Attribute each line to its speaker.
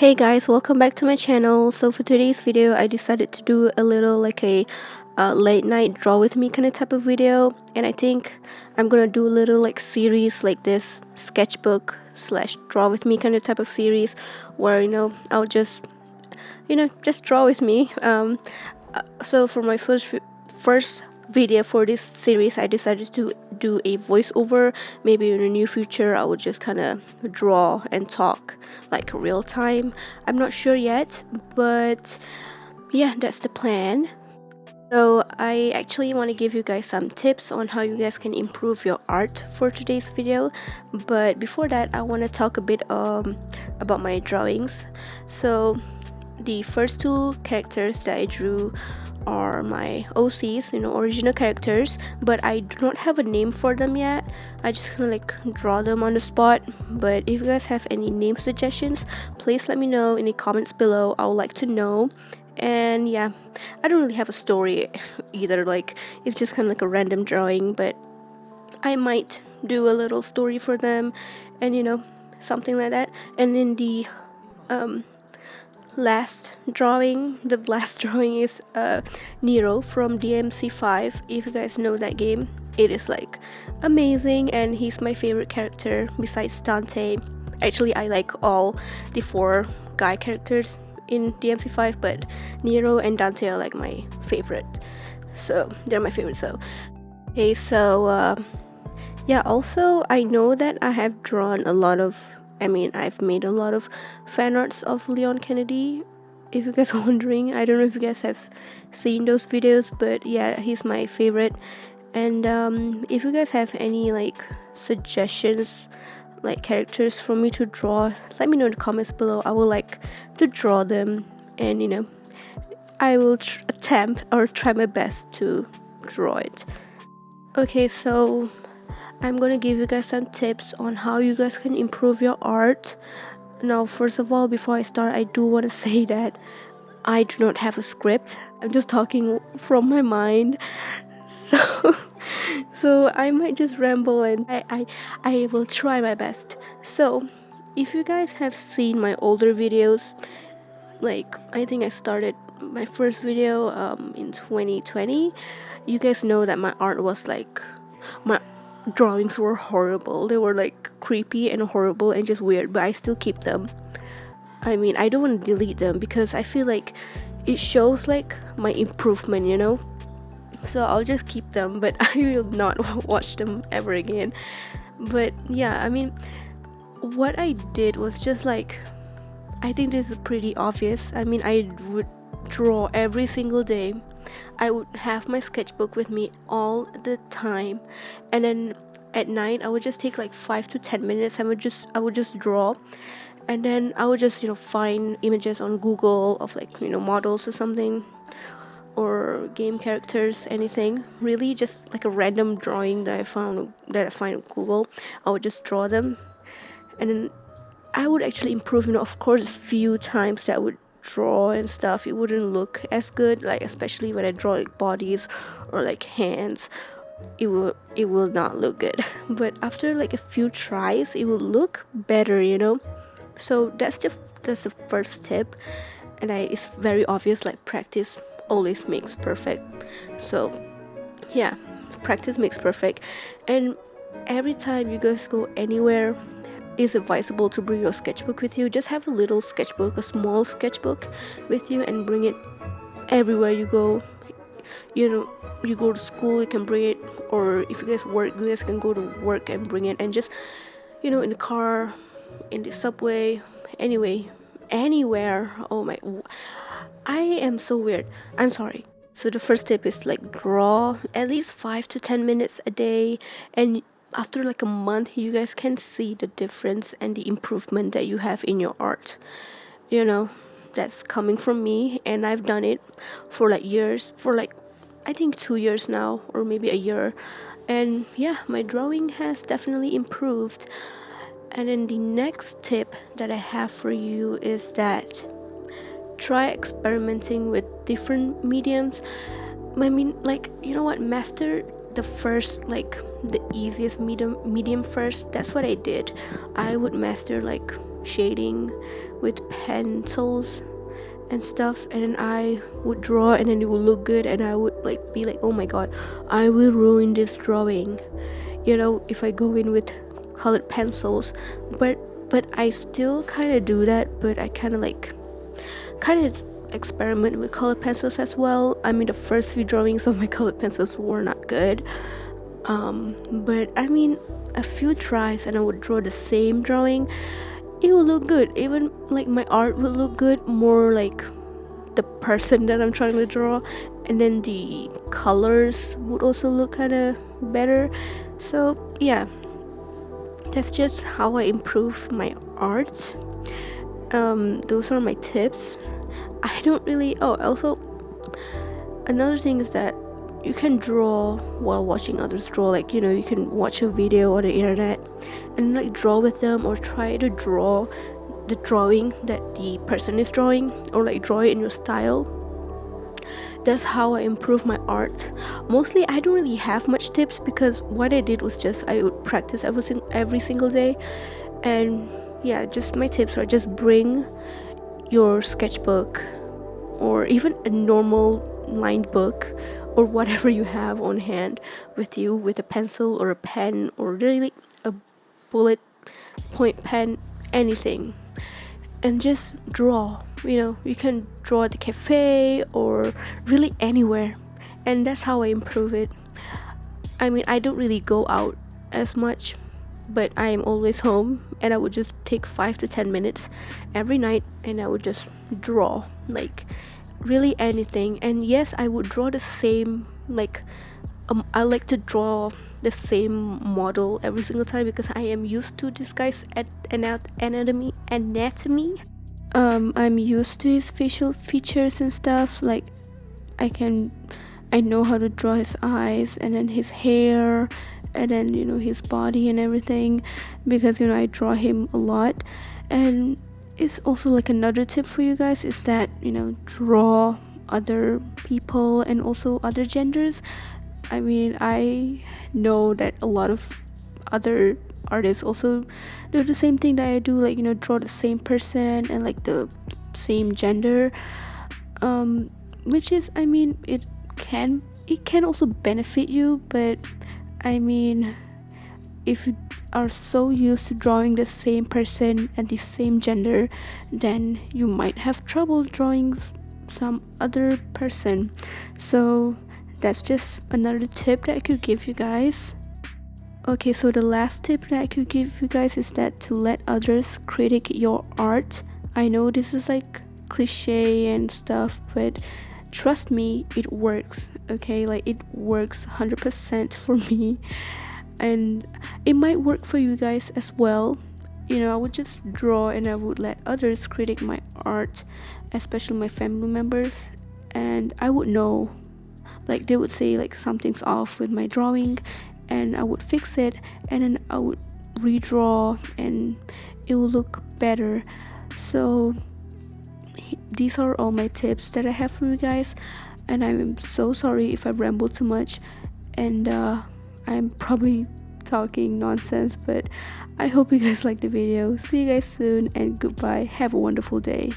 Speaker 1: Hey guys, welcome back to my channel. So for today's video, I decided to do a little like a late night draw with me kind of type of video, and I think I'm gonna do a little like series like this sketchbook slash draw with me kind of type of series where I'll just just draw with me. So for my first video for this series, I decided to do a voiceover. Maybe in the near future I would just kind of draw and talk like real time. I'm not sure yet, but yeah, that's the plan. So I actually want to give you guys some tips on how you guys can improve your art for today's video. But before that, I want to talk a bit about my drawings. So the first two characters that I drew are my OCs, original characters, but I do not have a name for them yet. I just kind of like draw them on the spot. But if you guys have any name suggestions, please let me know in the comments below. I would like to know. And yeah, I don't really have a story either, like it's just kind of like a random drawing, but I might do a little story for them and something like that. And then the last drawing is Nero from DMC5. If you guys know that game, it is like amazing, and he's my favorite character besides Dante. Actually, I like all the four guy characters in DMC5, but Nero and Dante are like my favorite, so they're my favorite. So okay, so yeah, also I know that I have drawn a lot of I've made a lot of fan arts of Leon Kennedy. If you guys are wondering, I don't know if you guys have seen those videos, but yeah, he's my favorite. And if you guys have any like suggestions, like characters for me to draw, let me know in the comments below. I would like to draw them, and I will attempt or try my best to draw it. Okay, so I'm gonna give you guys some tips on how you guys can improve your art. Now, first of all, before I start, I do want to say that I do not have a script. I'm just talking from my mind. So so I might just ramble, and I will try my best. So if you guys have seen my older videos, like I think I started my first video in 2020, you guys know that my art was like, my drawings were horrible. They were like creepy and horrible and just weird, but I still keep them. I don't want to delete them because I feel like it shows like my improvement, so I'll just keep them, but I will not watch them ever again. But yeah, what I did was just like, I think this is pretty obvious. I would draw every single day. I would have my sketchbook with me all the time, and then at night I would just take like 5 to 10 minutes. I would just draw, and then I would just find images on Google of like models or something, or game characters, anything really, just like a random drawing that I find on Google. I would just draw them, and then I would actually improve. Of course, a few times that I would draw and stuff, it wouldn't look as good, like especially when I draw like bodies or like hands. It will not look good. But after like a few tries, it will look better. So that's the first tip, and it's very obvious. Like practice always makes perfect. So yeah, practice makes perfect. And every time you guys go anywhere, it's advisable to bring your sketchbook with you. Just have a little sketchbook, a small sketchbook with you, and bring it everywhere you go. You go to school, you can bring it, or if you guys work, you guys can go to work and bring it, and just in the car, in the subway, anywhere. Oh my, I am so weird, I'm sorry. So the first tip is like draw at least 5 to 10 minutes a day, and after like a month you guys can see the difference and the improvement that you have in your art. That's coming from me, and I've done it for like years, for like I think 2 years now, or maybe a year. And yeah, my drawing has definitely improved. And then the next tip that I have for you is that try experimenting with different mediums. Master the first, like the easiest medium first. That's what I did. I would master like shading with pencils and stuff, and then I would draw and then it would look good, and I would like be like, oh my god, I will ruin this drawing, if I go in with colored pencils. But I still kind of do that, but I kind of experiment with colored pencils as well. I mean, the first few drawings of my colored pencils were not good, but I mean, a few tries and I would draw the same drawing, it will look good. Even like my art will look good, more like the person that I'm trying to draw, and then the colors would also look kind of better. So yeah, that's just how I improve my art. Those are my tips. I don't really also, another thing is that you can draw while watching others draw. Like, you can watch a video on the internet and like draw with them, or try to draw the drawing that the person is drawing, or like draw it in your style. That's how I improve my art. Mostly I don't really have much tips, because what I did was just I would practice every single day. And yeah, just my tips are just bring your sketchbook, or even a normal lined book, or whatever you have on hand with you, with a pencil or a pen, or really a bullet point pen, anything, and just draw. You can draw at the cafe or really anywhere, and that's how I improve it. I mean, I don't really go out as much, but I am always home, and I would just take 5 to 10 minutes every night, and I would just draw like really anything. And yes, I would draw the same, like I like to draw the same model every single time, because I am used to this guy's anatomy. I'm used to his facial features and stuff. Like I know how to draw his eyes, and then his hair, and then his body and everything, because I draw him a lot. And it's also like another tip for you guys is that draw other people and also other genders. I mean, I know that a lot of other artists also do the same thing that I do, like draw the same person and like the same gender, which is, I mean, it can also benefit you. But I mean, if you are so used to drawing the same person and the same gender, then you might have trouble drawing some other person. So that's just another tip that I could give you guys. Okay, so the last tip that I could give you guys is that to let others critique your art. I know this is like cliche and stuff, but trust me, it works. Okay, like it works 100% for me, and it might work for you guys as well. I would just draw and I would let others critique my art, especially my family members, and I would know, like they would say like something's off with my drawing, and I would fix it, and then I would redraw and it will look better. So these are all my tips that I have for you guys, and I'm so sorry if I ramble too much, and I'm probably talking nonsense, but I hope you guys like the video. See you guys soon, and goodbye. Have a wonderful day.